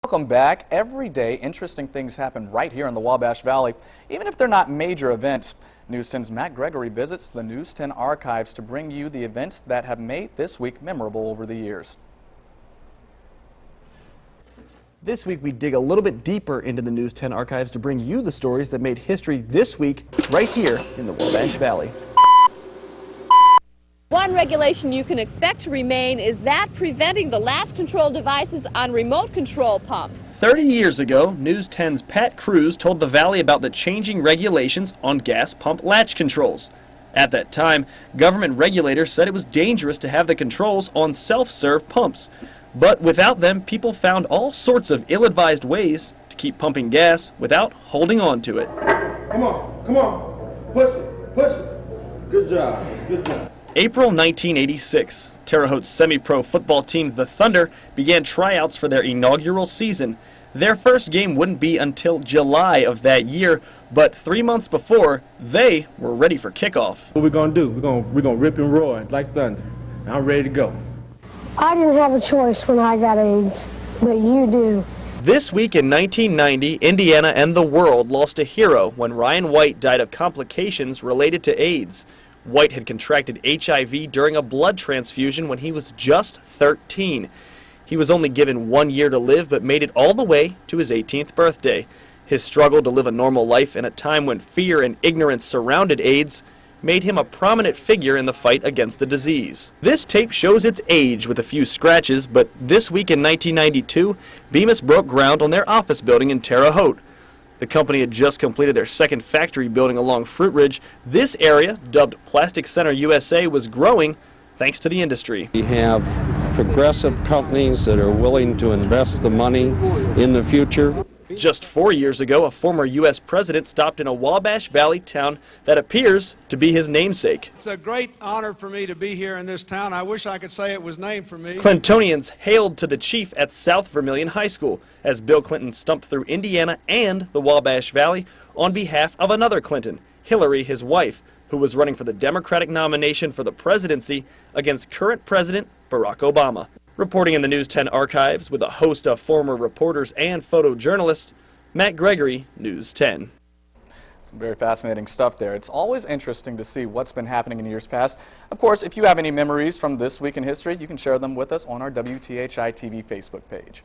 Welcome back. Every day, interesting things happen right here in the Wabash Valley, even if they're not major events. News 10's Matt Gregory visits the News 10 archives to bring you the events that have made this week memorable over the years. This week, we dig a little bit deeper into the News 10 archives to bring you the stories that made history this week right here in the Wabash Valley. One regulation you can expect to remain is that preventing the latch control devices on remote control pumps. 30 years ago, News 10's Pat Cruz told the Valley about the changing regulations on gas pump latch controls. At that time, government regulators said it was dangerous to have the controls on self-serve pumps. But without them, people found all sorts of ill-advised ways to keep pumping gas without holding on to it. Come on, push it. Good job. April 1986, Terre Haute's semi-pro football team, the Thunder, began tryouts for their inaugural season. Their first game wouldn't be until July of that year, but 3 months before, they were ready for kickoff. What we're gonna do? We're gonna rip and roar like thunder. I'm ready to go. I didn't have a choice when I got AIDS, but you do. This week in 1990, Indiana and the world lost a hero when Ryan White died of complications related to AIDS. White had contracted HIV during a blood transfusion when he was just 13. He was only given 1 year to live, but made it all the way to his 18th birthday. His struggle to live a normal life in a time when fear and ignorance surrounded AIDS made him a prominent figure in the fight against the disease. This tape shows its age with a few scratches, but this week in 1992, Bemis broke ground on their office building in Terre Haute. The company had just completed their second factory building along Fruit Ridge. This area, dubbed Plastic Center USA, was growing thanks to the industry. We have progressive companies that are willing to invest the money in the future. Just 4 years ago, a former U.S. president stopped in a Wabash Valley town that appears to be his namesake. It's a great honor for me to be here in this town. I wish I could say it was named for me. Clintonians hailed to the chief at South Vermilion High School as Bill Clinton stumped through Indiana and the Wabash Valley on behalf of another Clinton, Hillary, his wife, who was running for the Democratic nomination for the presidency against current President Barack Obama. Reporting in the News 10 archives with a host of former reporters and photojournalists, Matt Gregory, News 10. Some very fascinating stuff there. It's always interesting to see what's been happening in years past. Of course, if you have any memories from this week in history, you can share them with us on our WTHI-TV Facebook page.